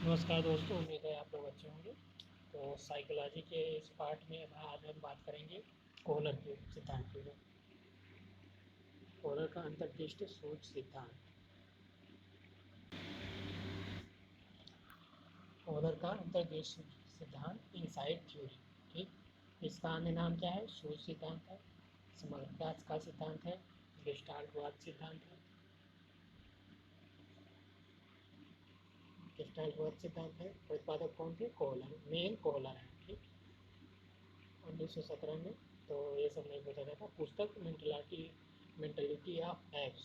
नमस्कार दोस्तों, उम्मीद है आप लोग अच्छे होंगे। तो साइकोलॉजी के इस पार्ट में आज हम बात करेंगे कोहलर के सिद्धांत के ऊपर। कोहलर का अंतर्दृष्टि सूझ सिद्धांत। कोहलर का अंतर्दृष्टि सिद्धांत इनसाइट थ्योरी। ठीक, इसका अन्य नाम क्या है? सूझ सिद्धांत है, समग्रता का सिद्धांत है, गेस्टाल्टवाद सिद्धांत है। गेस्टाल्टवाद सिद्धांत है। प्रतिपादक कौन थे? कोहलर, मेन कोहलर है। ठीक, 1917 में। तो ये सब नहीं पूछा जाता। पुस्तक मेंटलिटी ऑफ एप्स,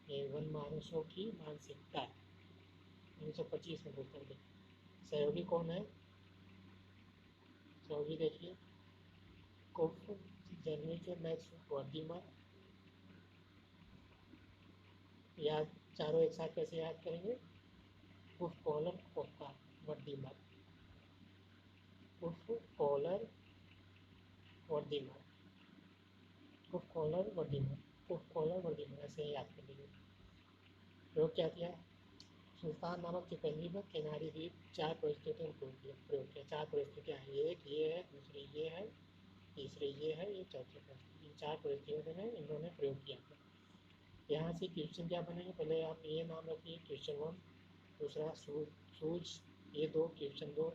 ये वन मानुषों की मानसिकता, 1925 में पुस्तक थी। सहयोगी कौन है? सहयोगी देखिए, कुफ, जर्मनी के मैक्स वर्दीमर। याद चारों एक साथ कैसे याद करेंगे? Koff, Kohler, Koffka, Wertheimer. Koff, Kohler, Wertheimer. Koff, Kohler, Wertheimer. Koff, Kohler, Wertheimer, ऐसे ही याद कर लीजिए। प्रयोग क्या किया? सुल्तान नामक टिप्पणी पर किनारी द्वीप चार परिस्थितियों में प्रयोग किया। चार परिस्थितियाँ हैं, एक ये है, दूसरी ये है, तीसरी ये है, ये चौथी परिस्थिति। इन चार परिस्थितियों में इन्होंने प्रयोग किया था। यहाँ से क्वेश्चन क्या बनेंगे? पहले आप ये नाम रखिए, क्वेश्चन वन। दूसरा सूझ, ये दो, क्वेश्चन दो।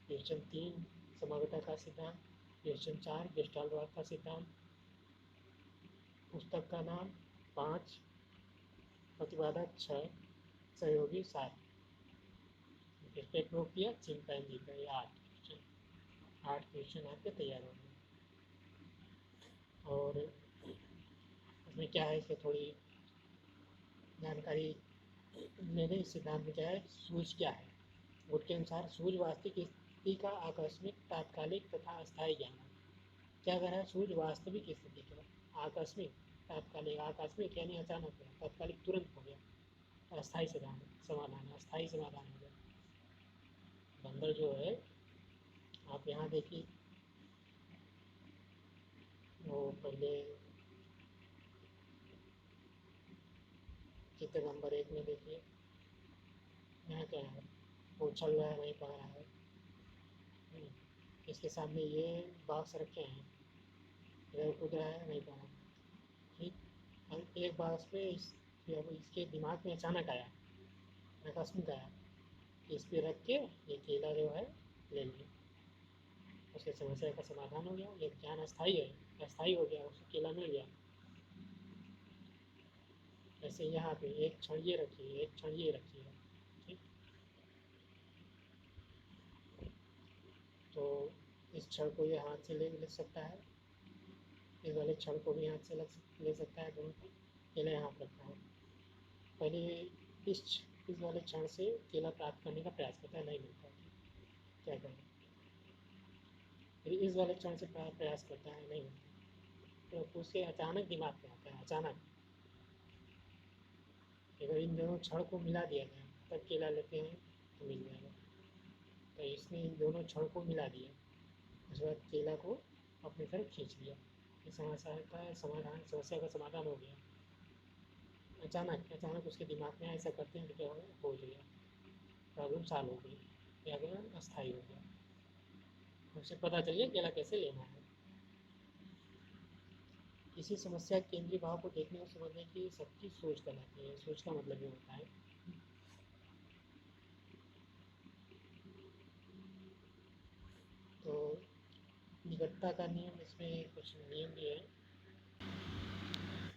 क्वेश्चन तीन, समग्रता का सिद्धांत। क्वेश्चन चार, गेस्टाल्टवाद का सिद्धांत। पुस्तक का नाम पाँच, प्रतिपादक छः, सहयोगी सात। इस पर प्रयोग किया चिंपैंजी का, ये आठ क्वेश्चन। आठ क्वेश्चन आपके तैयार हो गए। और इसमें क्या है, इसमें थोड़ी जानकारी मेरे इस सिद्धांत में क्या है, सूझ क्या है। गुट के अनुसार सूझ वास्तविक स्थिति का आकस्मिक, तात्कालिक तथा अस्थायी ज्ञान है। क्या कह रहा है? सूझ वास्तविक स्थिति का आकस्मिक, तात्कालिक। आकस्मिक यानी अचानक हुआ, तात्कालिक तुरंत हो गया। अस्थायी समाधान है, अस्थायी समाधान हो गया। बंदर जो है, आप यहाँ देखिए, वो पहले चित्र नंबर एक में देखिए, यहाँ क्या है, वो चल रहा है, नहीं पा रहा है। इसके सामने ये बॉक्स रखे हैं, इधर कूद रहा है, नहीं पा रहा। ठीक, और एक बॉक्स पे इसके दिमाग में अचानक आया, आकस्मिक आया, इस पे रख के ये केला जो है ले लिया। उसके समस्या का समाधान हो गया। ये ज्ञान अस्थायी है, अस्थायी हो गया, उसको केला मिल गया। ऐसे यहाँ पे एक क्षण ये रखिए, एक क्षण ये रखिए। ठीक, तो इस क्षण को ये हाथ से ले सकता है, इस वाले क्षण को भी हाथ से ले सकता है। दोनों को केला यहाँ पर रखा है। पहले इस इस वाले क्षण से केला प्राप्त करने का प्रयास करता है, नहीं मिलता है। क्या करें? फिर इस वाले क्षण से प्रयास करता है, नहीं मिलता। तो उसके अचानक दिमाग में आता है, अचानक। अगर इन दोनों क्षण को मिला दिया जाए तब केला लेते हैं तो मिल जाएगा। तो इसने इन दोनों क्षण को मिला दिया, उसके बाद केला को अपनी तरफ खींच लिया। ये समस्या का समाधान, समस्या का समाधान हो गया। अचानक अचानक उसके दिमाग में ऐसा करते हैं तो क्या हो गया, प्रॉब्लम सॉल्व हो गई, या गया अस्थायी हो गया। उसे पता चल गया केला कैसे लेना है। किसी समस्या के केंद्रीय भाव को देखने और समझने की शक्ति सोच कहलाती है। सोच का मतलब ये होता है। तो निकटता का नियम, इसमें कुछ नियम भी है।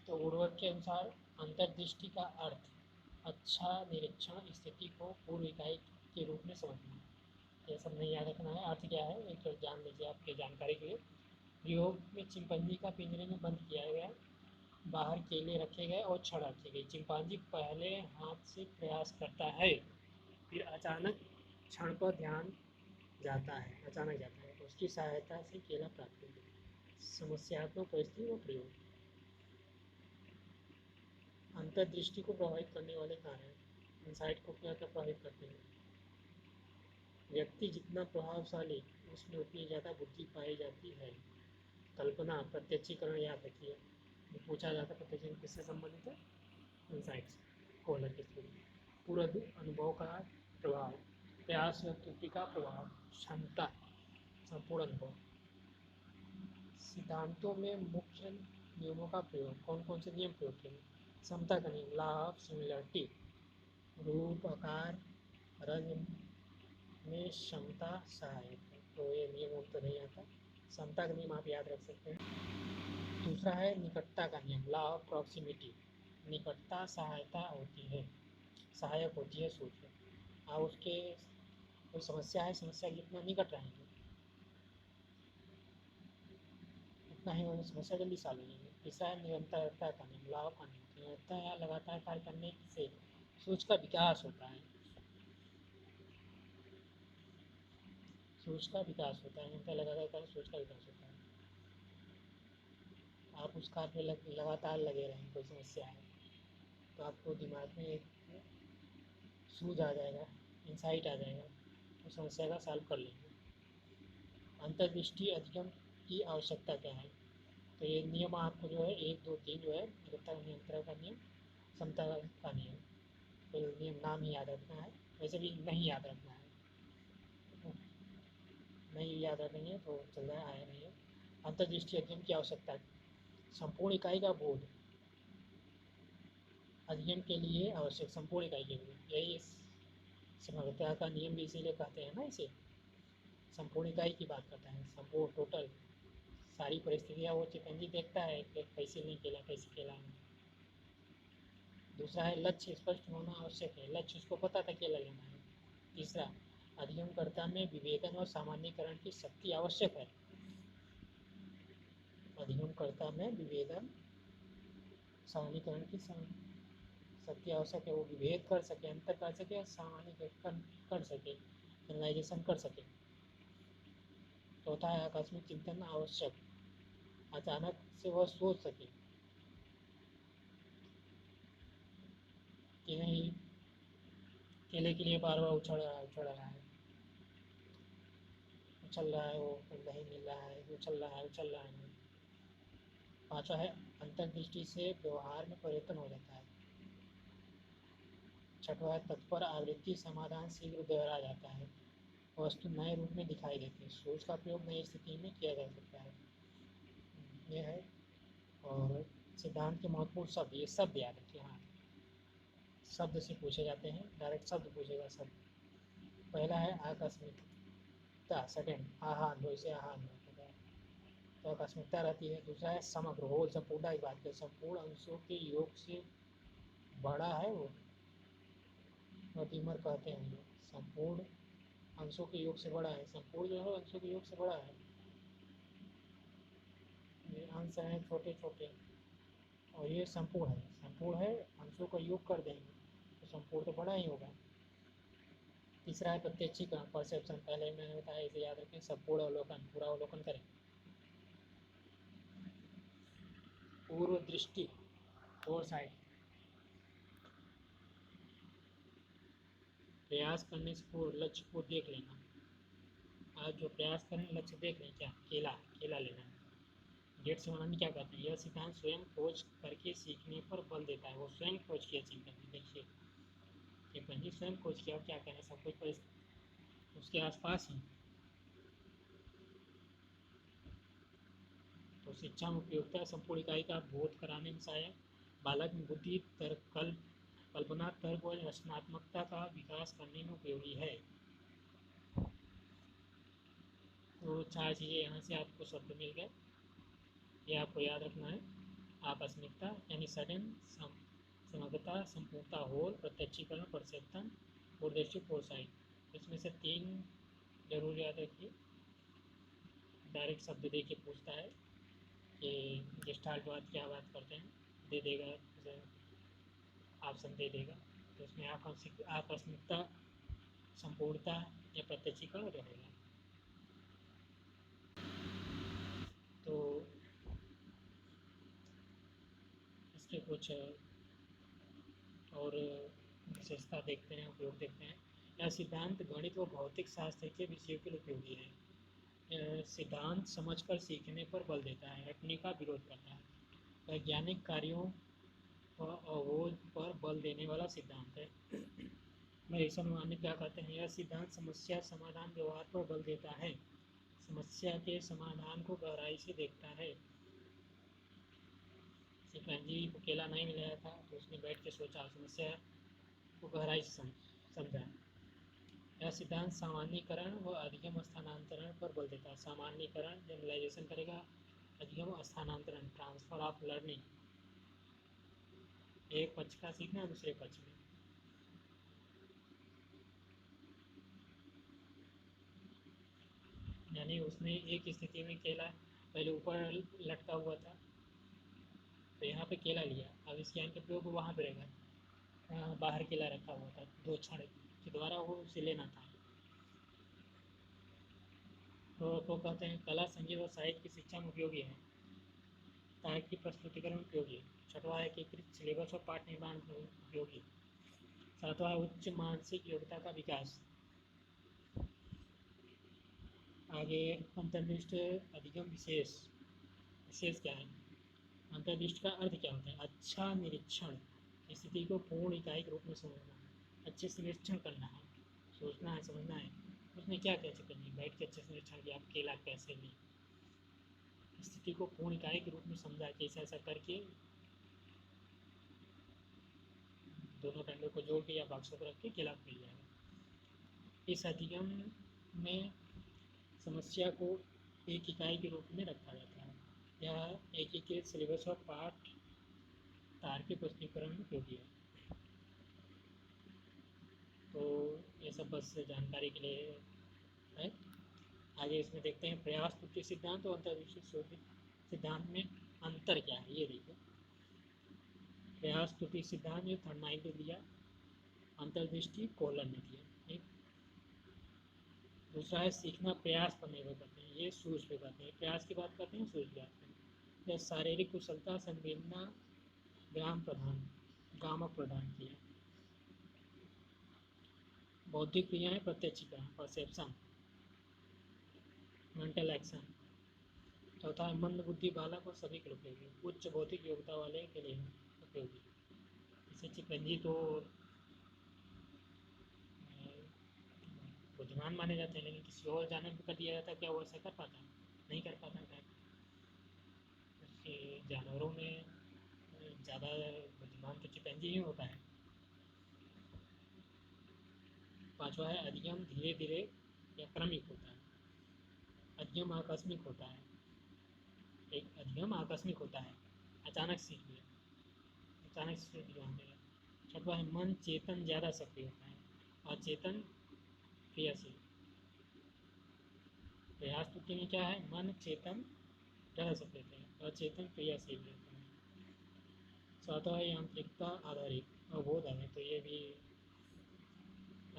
तो उर्वरक के अनुसार अंतर्दृष्टि का अर्थ अच्छा निरीक्षण, स्थिति को पूर्व इकाई के रूप में समझना। ये सब नहीं याद रखना है। अर्थ क्या है एक तो जान लीजिए आपके जानकारी के लिए। प्रयोग में चिंपैंजी का पिंजरे में बंद किया गया, बाहर केले रखे गए और छड़ रखी गई। चिंपैंजी पहले हाथ से प्रयास करता है, फिर अचानक क्षण पर ध्यान जाता है, अचानक जाता है, उसकी सहायता से केला प्राप्त होगी। समस्यात्मक परिस्थिति व प्रयोग। अंतर्दृष्टि को प्रभावित करने वाले कारण इंसाइट को क्या क्या प्रभावित करते हैं? व्यक्ति जितना प्रभावशाली, उसमें उतनी ज़्यादा बुद्धि पाई जाती है। कल्पना, प्रत्यक्षीकरण याद रखिए। पूछा जाता है प्रत्यक्षीकरण किससे संबंधित है? इंसाइट्स, कोहलर के थ्रू। पूरा अनुभव का प्रभाव प्रयास व त्रुटि का प्रभाव, क्षमता, संपूर्ण अनुभव। सिद्धांतों में मुख्य नियमों का प्रयोग, कौन कौन से नियम प्रयोग किए? समता का नियम, लॉ ऑफ सिमिलरिटी, रूप, आकार, रंग में समता सहायक है, तो ये नियम तो नहीं आता। समता का नियम आप याद रख सकते हैं। दूसरा है निकटता का नियम, लॉ ऑफ प्रॉक्सिमिटी, निकटता सहायक होती है सोच में। आप उसके कोई समस्या है, समस्या जितना निकट रहेंगे उतना ही वो समस्या जल्दी सॉल्व हो जाएगी। तीसरा है निरंतरता का नियम, लॉ ऑफ कंटिन्यूटी, निरंतर या लगातार कार्य करने से सोच का विकास होता है, सोच का विकास होता है, निरंतर लगातार कार्य सोच का विकास होता है। आप उस कार्य में लगातार लगे रहें, कोई समस्या है तो आपको दिमाग में एक सूझ आ जाएगा, इंसाइट आ जाएगा, तो समस्या का सॉल्व कर लेंगे। अंतर्दृष्टि अधिगम की आवश्यकता क्या है? तो ये नियम आपको जो है 1, 2, 3 जो है नियंत्रण का नियम, समता का नियम, तो नियम नाम ही याद रखना है, वैसे भी नहीं याद रखना है, नहीं याद रखेंगे तो चल रहा आया नहीं है। अंतर्दृष्टि अधिगम की आवश्यकता, संपूर्ण इकाई का बोध अधिगम के लिए आवश्यक, संपूर्ण इकाई के लिए, यही समग्रता का नियम भी इसीलिए कहते हैं ना, इसे संपूर्ण इकाई की बात करता है, संपूर्ण टोटल सारी परिस्थितियाँ वो चिकंजी देखता है कि कैसे नहीं खेला, कैसे खेला है। दूसरा है लक्ष्य स्पष्ट होना आवश्यक है, लक्ष्य उसको पता था क्या लेना है। तीसरा, अधिगमकर्ता में विवेचन और सामान्यीकरण की शक्ति आवश्यक है, अधिगमकर्ता में विवेचन सामान्यीकरण की शक्ति आवश्यक है, वो विभेद कर सके, अंतर कर सके, सामान्यीकरण कर सके, जनरलाइजेशन कर सके। चौथा है आकस्मिक चिंतन आवश्यक, अचानक से वह सोच सके कि नहीं केले के लिए बार बार उछल रहा है, उछल रहा है, उछल रहा है, वो नहीं मिल रहा है, उछल रहा है, उछल रहा है। पाँचवा है अंतर्दृष्टि से व्यवहार में परिवर्तन हो जाता है। छठवा है तत्पर आवृत्ति, समाधान शीघ्र दोहरा जाता है, वस्तु नए रूप में दिखाई देती है, सोच का प्रयोग नई स्थिति में किया जा सकता है, ये है। और सिद्धांत के महत्वपूर्ण शब्द, ये शब्द याद रखिए, हाँ शब्द से पूछे जाते हैं, डायरेक्ट शब्द पूछेगा शब्द। पहला है आकस्मिकता, सडन, आहान, वैसे आहान होता है तो आकस्मिकता रहती है। दूसरा है समग्र, होल, संपूर्णता की बात करें, संपूर्ण अंशों के योग से बड़ा है वो, नोटिमर कहते हैं लोग, संपूर्ण अंशों के योग से बड़ा है, संपूर्ण जो है अंशों के योग से बड़ा है, ये अंश हैं छोटे छोटे, और ये संपूर्ण है, संपूर्ण है अंशों का योग कर देंगे तो संपूर्ण तो बड़ा ही होगा। तीसरा है प्रत्यक्षीकरण, परसेप्शन, पहले मैंने बताया, इसे याद रखें, संपूर्ण अवलोकन, पूरा अवलोकन करें। पूर्व दृष्टि, फोर साइड, प्रयास करने से पूर्व लक्ष्य को देख लेना, आज जो प्रयास करें लक्ष्य देख लें, क्या केला, केला लेना है। गेट से बनानी क्या कहते हैं, यह सिद्धांत स्वयं खोज करके सीखने पर बल देता है, वो स्वयं खोज किया चिंतन, देखिए ये पंजी स्वयं खोज किया, क्या करें, सब कुछ उसके आसपास ही, तो शिक्षा में उपयोगिता, संपूर्ण इकाई का बोध कराने में सहायक, बालक में बुद्धि, तर्क, कल्पना, तर्क और रचनात्मकता का विकास करने में उपयोगी है। तो चार चीज़ें यहाँ से आपको शब्द मिल गए, ये आपको याद रखना है। आकस्मिकता यानी सडन, समग्रता, संपूर्णता, होल, प्रत्यक्षीकरण, परसेप्शन, दूरदर्शी, फोरसाइट, इसमें से 3 जरूर याद रखिए। डायरेक्ट शब्द दे के पूछता है कि गेस्टाल्ट बाद क्या बात करते हैं, दे देगा, ऑप्शन दे देगा, तो उसमें आकस्मिकता, संपूर्णता या प्रत्यक्षीकरण रहेगा। तो इसके कुछ और विशेषता देखते हैं, उपयोग देखते हैं। यह सिद्धांत गणित व भौतिक शास्त्र के विषयों के लिए उपयोगी है। सिद्धांत समझकर सीखने पर बल देता है, रटने का विरोध करता है, वैज्ञानिक कार्यों व अवबोध पर बल देने वाला सिद्धांत है। मरीसन वानी क्या कहते हैं? यह सिद्धांत समस्या समाधान व्यवहार पर बल देता है, समस्या के समाधान को गहराई से देखता है। चिंपैंजी को केला नहीं मिला था तो उसने बैठ के सोचा, समस्या को गहराई से समझा। यह सिद्धांत सामान्यीकरण व अधिगम स्थानांतरण पर बल देता है। सामान्यीकरण जनरलाइजेशन करेगा, अधिगम स्थानांतरण ट्रांसफर ऑफ लर्निंग, एक पक्ष का सीखना दूसरे पक्ष में। यानी उसने एक स्थिति में केला पहले ऊपर लटका हुआ था तो यहाँ पे केला लिया, अब इस ज्ञान का प्रयोग वहाँ पे रहेगा, बाहर केला रखा हुआ था, दो क्षण के द्वारा वो उसे लेना था। तो कहते हैं कला संगीत और साहित्य की शिक्षा में उपयोगी है, तार्किक प्रस्तुतिकरण उपयोगी, छठवा है एकीकृत सिलेबस और पाठ निर्माण उपयोगी, सातवां है उच्च मानसिक योग्यता का विकास। आगे अंतर्दृष्टि अधिगम विशेष, विशेष क्या है? अंतर्दृष्टि का अर्थ क्या होता है? अच्छा निरीक्षण, स्थिति को पूर्ण इकाई के रूप में समझना है, अच्छे से निरीक्षण करना है, सोचना है, समझना है। उसने क्या कैसे करनी, बैठ के अच्छे से निरीक्षण किया, आप केला कैसे ली, स्थिति को पूर्ण इकाई के रूप में समझा कि ऐसा करके दोनों डंडों को जोड़ के या बक्सों को रख के केला मिल जाएगा। इस अधिगम में समस्या को एक इकाई के रूप में रखा जाता है। यह एकीकृत सिलेबस और पाठ तार्किक पुष्टिकरण में उपयोगी है। तो ये सब बस जानकारी के लिए है। आगे इसमें देखते हैं प्रयास त्रुटि सिद्धांत और अंतर्दृष्टि सिद्धांत में अंतर क्या है, ये देखिए। प्रयास त्रुटि सिद्धांत में थर्माइल ने दिया, अंतर्दृष्टि कोहलर ने दिया, ठीक। दूसरा है सीखना प्रयास पर निर्भर करते हैं, ये सूझ पे करते हैं, प्रयास की बात करते हैं, सूझ की बात करते हैं। यह शारीरिक कुशलता संवेदना गामक प्रदान किया। बौद्धिक क्रियाएं प्रत्यक्षीकरण परसेप्शन मेंटल एक्शन। चौथा है मंद बुद्धि बालक और सभी के लिए उपयोगी, उच्च बौद्धिक योग्यता वाले के लिए उपयोगी। जैसे चिकंजी तो बुद्धिमान माने जाते हैं, लेकिन किसी और जानवर को कर दिया जाता है, क्या वो ऐसा कर पाता है? नहीं कर पाता है। जानवरों में ज़्यादा बुद्धिमान तो चिकंजी ही होता है। पांचवा है अधिगम धीरे धीरे या क्रमिक होता है, अधिगम आकस्मिक होता है। एक अधिगम आकस्मिक होता है, अचानक सीख लिया, अचानक से ध्यान देगा। छठवा है मन चेतन ज़्यादा सक्रिय होता है, अचेतन क्रियाशील। प्रयास त्रुटि में क्या है? मन चेतन ज़्यादा सक्रिय होता है, अचेतन क्रियाशील रहता है। सातवां है यांत्रिकता आधारित अवबोध आधारित, तो ये भी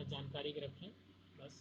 जानकारी के रखें बस।